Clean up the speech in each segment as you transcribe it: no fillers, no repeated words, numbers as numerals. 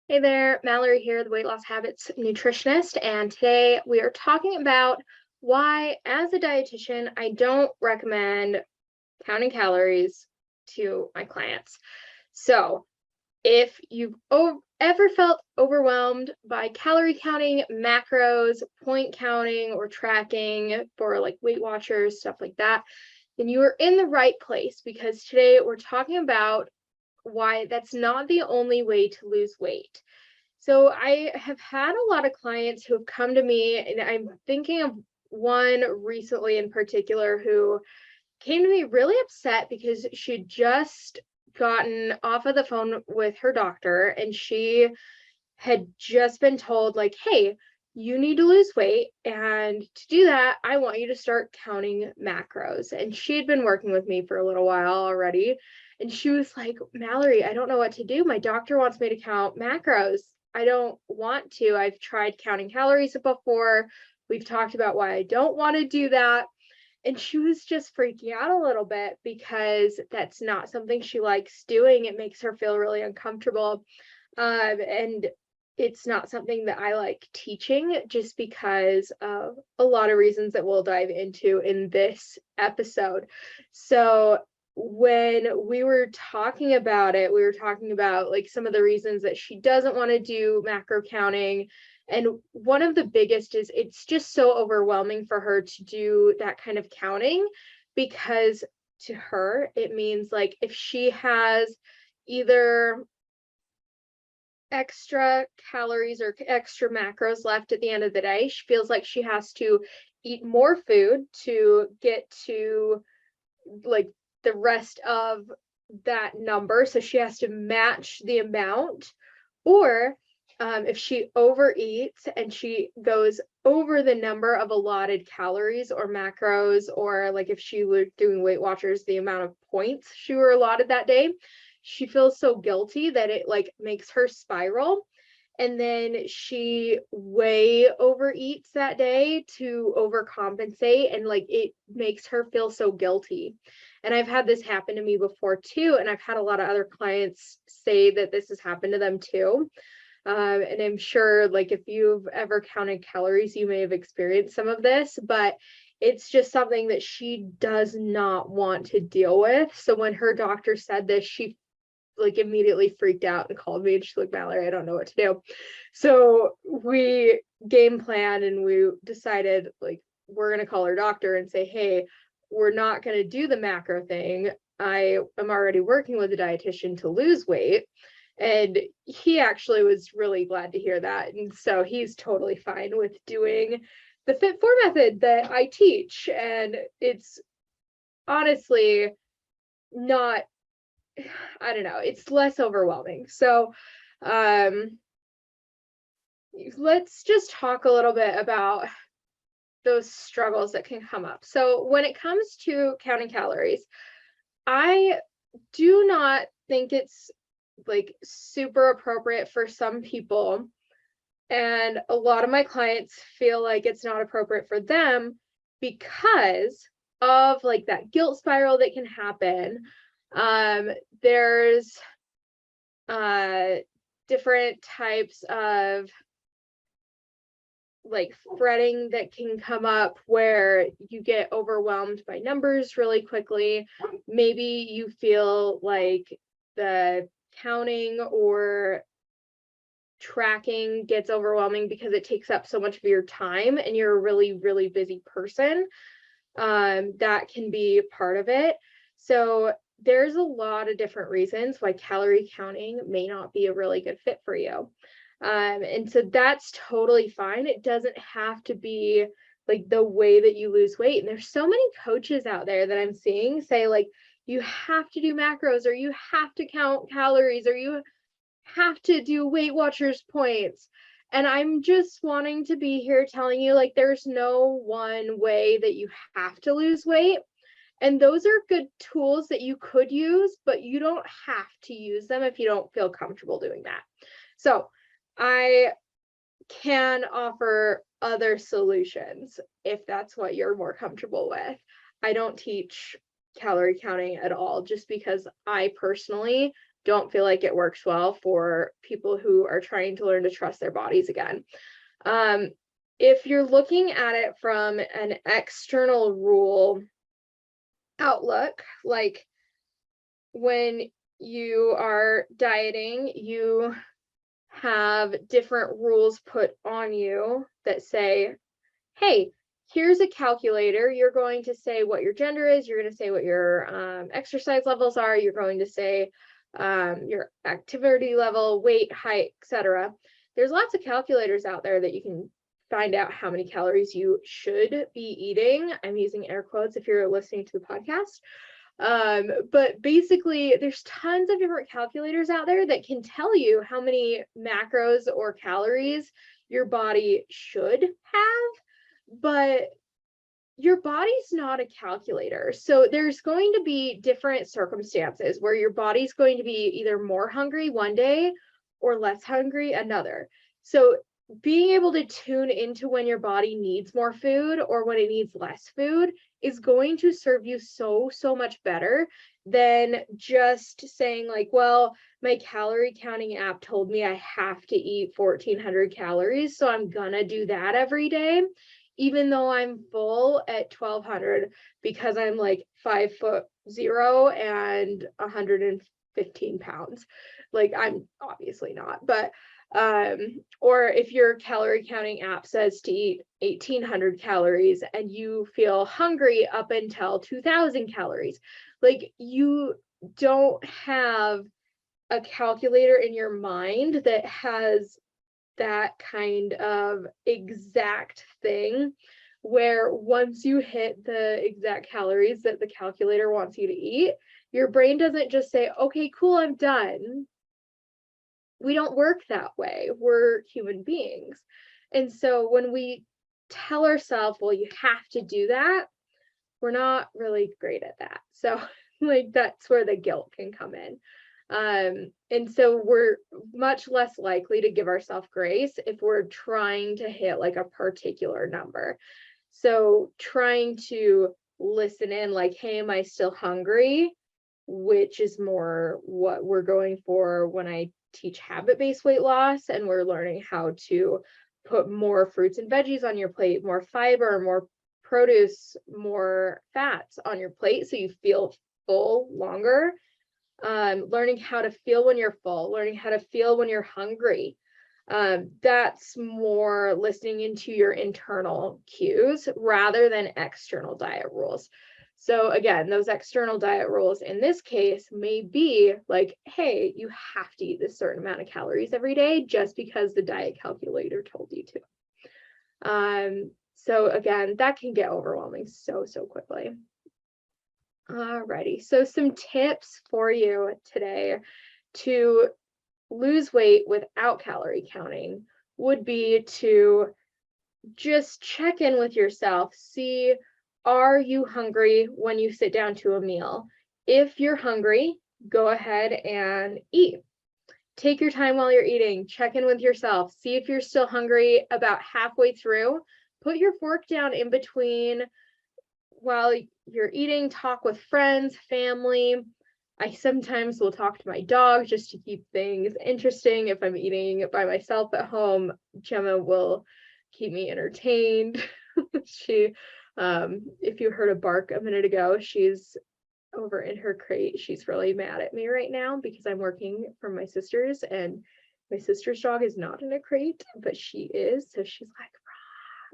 Hey there, Mallory here, the Weight Loss Habits nutritionist, and today we are talking about why, as a dietitian, I don't recommend counting calories to my clients. So, if you've ever felt overwhelmed by calorie counting, macros, point counting, or tracking for like Weight Watchers, stuff like that, then you are in the right place because today we're talking about why that's not the only way to lose weight. So I have had a lot of clients who have come to me, and I'm thinking of one recently in particular who came to me really upset because she'd just gotten off of the phone with her doctor and she had just been told, like, hey, you need to lose weight. And to do that, I want you to start counting macros. And she had been working with me for a little while already. And she was like, Mallory, I don't know what to do. My doctor wants me to count macros. I don't want to. I've tried counting calories before. We've talked about why I don't want to do that. And she was just freaking out a little bit because that's not something she likes doing. It makes her feel really uncomfortable. And it's not something that I like teaching just because of a lot of reasons that we'll dive into in this episode. So when we were talking about it, we were talking about like some of the reasons that she doesn't want to do macro counting. And one of the biggest is it's just so overwhelming for her to do that kind of counting because to her, it means like if she has either extra calories or extra macros left at the end of the day, she feels like she has to eat more food to get to like the rest of that number. So she has to match the amount. Or if she overeats and she goes over the number of allotted calories or macros, or like if she were doing Weight Watchers, the amount of points she were allotted that day, she feels so guilty that it like makes her spiral. And then she way overeats that day to overcompensate, and like it makes her feel so guilty. And I've had this happen to me before too, and I've had a lot of other clients say that this has happened to them too. And I'm sure like if you've ever counted calories, you may have experienced some of this, but it's just something that she does not want to deal with. So when her doctor said this, she like immediately freaked out and called me and she's like, Mallory, I don't know what to do. So we game planned and we decided like we're going to call her doctor and say, hey, we're not going to do the macro thing. I am already working with a dietitian to lose weight. And he actually was really glad to hear that. And so he's totally fine with doing the Fit4 method that I teach. And it's honestly not, I don't know, it's less overwhelming. So let's just talk a little bit about those struggles that can come up. So when it comes to counting calories, I do not think it's like super appropriate for some people. And a lot of my clients feel like it's not appropriate for them because of like that guilt spiral that can happen. There's different types of like fretting that can come up where you get overwhelmed by numbers really quickly. Maybe you feel like the counting or tracking gets overwhelming because it takes up so much of your time and you're a really, really busy person. That can be part of it. So there's a lot of different reasons why calorie counting may not be a really good fit for you. And so that's totally fine. It doesn't have to be like the way that you lose weight. And there's so many coaches out there that I'm seeing say like, you have to do macros or you have to count calories or you have to do Weight Watchers points. And I'm just wanting to be here telling you like, there's no one way that you have to lose weight. And those are good tools that you could use, but you don't have to use them if you don't feel comfortable doing that. So I can offer other solutions if that's what you're more comfortable with. I don't teach calorie counting at all just because I personally don't feel like it works well for people who are trying to learn to trust their bodies again. If you're looking at it from an external rule outlook, like when you are dieting, you have different rules put on you that say, hey, here's a calculator. You're going to say what your gender is. You're going to say what your exercise levels are. You're going to say your activity level, weight, height, etc. There's lots of calculators out there that you can find out how many calories you should be eating. I'm using air quotes if you're listening to the podcast. But basically, there's tons of different calculators out there that can tell you how many macros or calories your body should have, but your body's not a calculator. So there's going to be different circumstances where your body's going to be either more hungry one day or less hungry another. So being able to tune into when your body needs more food or when it needs less food is going to serve you so much better than just saying like, well, my calorie counting app told me I have to eat 1,400 calories, so I'm gonna do that every day, even though I'm full at 1,200 because I'm like 5'0" and 115 pounds. Like, I'm obviously not, but or if your calorie counting app says to eat 1,800 calories and you feel hungry up until 2,000 calories, like, you don't have a calculator in your mind that has that kind of exact thing where once you hit the exact calories that the calculator wants you to eat, your brain doesn't just say, okay, cool, I'm done. We don't work that way. We're human beings. And so when we tell ourselves, well, you have to do that, we're not really great at that. So like, that's where the guilt can come in. And so we're much less likely to give ourselves grace if we're trying to hit like a particular number. So trying to listen in like, hey, am I still hungry? Which is more what we're going for when I teach habit-based weight loss, and we're learning how to put more fruits and veggies on your plate, more fiber, more produce, more fats on your plate so you feel full longer. Learning how to feel when you're full, learning how to feel when you're hungry. That's more listening into your internal cues rather than external diet rules. So again, those external diet rules in this case may be like, hey, you have to eat this certain amount of calories every day just because the diet calculator told you to. So again, that can get overwhelming so quickly. Alrighty, so some tips for you today to lose weight without calorie counting would be to just check in with yourself. See, are you hungry when you sit down to a meal? If you're hungry, go ahead and eat. Take your time while you're eating. Check in with yourself. See if you're still hungry about halfway through. Put your fork down in between while you're eating. Talk with friends, family. I sometimes will talk to my dog just to keep things interesting. If I'm eating by myself at home, Gemma will keep me entertained. She, if you heard a bark a minute ago, she's over in her crate. She's really mad at me right now because I'm working for my sister's, and my sister's dog is not in a crate, but she is. So she's like,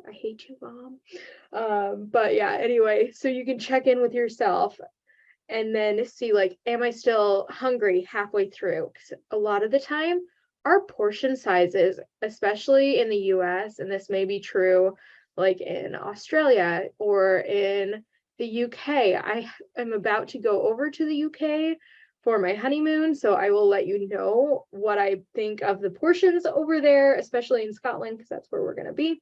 I hate you, Mom. But yeah, anyway, so you can check in with yourself and then see like, am I still hungry halfway through? Because a lot of the time, our portion sizes, especially in the US, and this may be true like in Australia or in the UK. I am about to go over to the UK for my honeymoon, so I will let you know what I think of the portions over there, especially in Scotland, because that's where we're going to be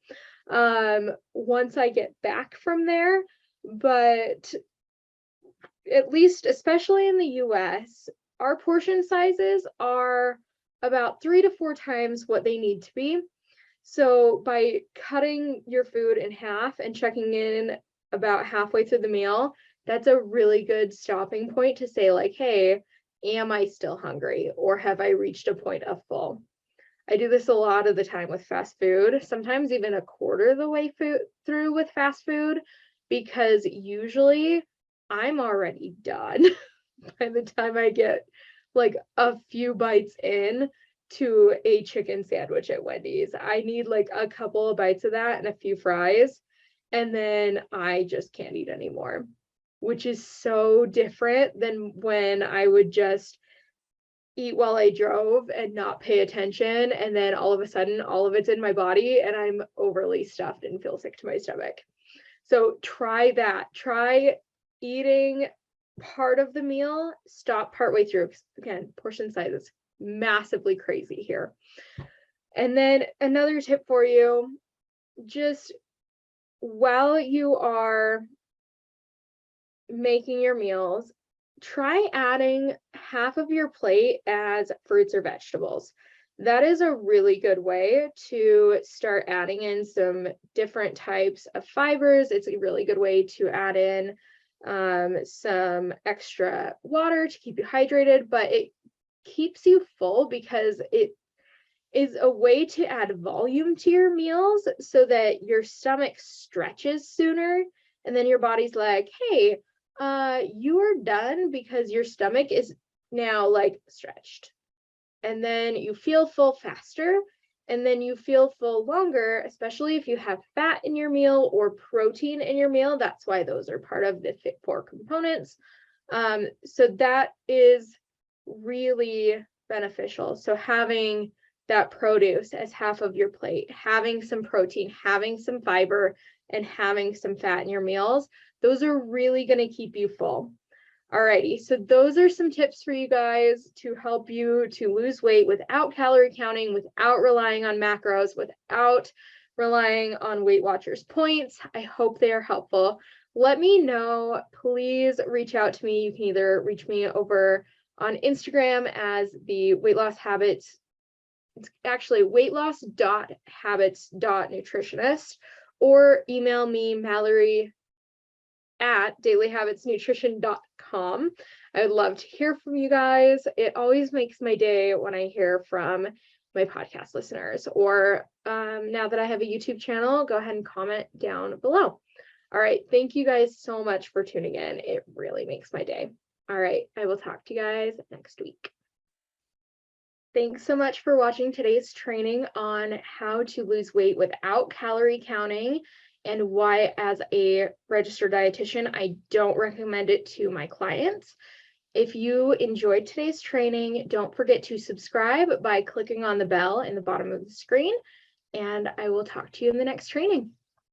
once I get back from there. But at least, especially in the US, our portion sizes are about 3 to 4 times what they need to be. So by cutting your food in half and checking in about halfway through the meal, that's a really good stopping point to say like, hey, am I still hungry, or have I reached a point of full? I do this a lot of the time with fast food, sometimes even a quarter of the way through with fast food, because usually I'm already done by the time I get like a few bites in to a chicken sandwich at Wendy's. I need like a couple of bites of that and a few fries, and then I just can't eat anymore, which is so different than when I would just eat while I drove and not pay attention, and then all of a sudden all of it's in my body and I'm overly stuffed and feel sick to my stomach. So try that. Try eating part of the meal, stop partway through. Again, portion size is massively crazy here. And then another tip for you, just while you are making your meals, try adding half of your plate as fruits or vegetables. That is a really good way to start adding in some different types of fibers. It's a really good way to add in some extra water to keep you hydrated, but it keeps you full because it is a way to add volume to your meals so that your stomach stretches sooner, and then your body's like, hey, you are done because your stomach is now like stretched. And then you feel full faster, and then you feel full longer, especially if you have fat in your meal or protein in your meal. That's why those are part of the Fit4 components. So that is really beneficial. So having that produce as half of your plate, having some protein, having some fiber, and having some fat in your meals, those are really going to keep you full. Alrighty, so those are some tips for you guys to help you to lose weight without calorie counting, without relying on macros, without relying on Weight Watchers points. I hope they are helpful. Let me know. Please reach out to me. You can either reach me over on Instagram as the Weight Loss Habits. It's actually weightloss.habits.nutritionist, or email me, Mallory at dailyhabitsnutrition.com. I would love to hear from you guys. It always makes my day when I hear from my podcast listeners, or now that I have a YouTube channel, go ahead and comment down below. All right. Thank you guys so much for tuning in. It really makes my day. All right. I will talk to you guys next week. Thanks so much for watching today's training on how to lose weight without calorie counting, and why, as a registered dietitian, I don't recommend it to my clients. If you enjoyed today's training, don't forget to subscribe by clicking on the bell in the bottom of the screen, and I will talk to you in the next training.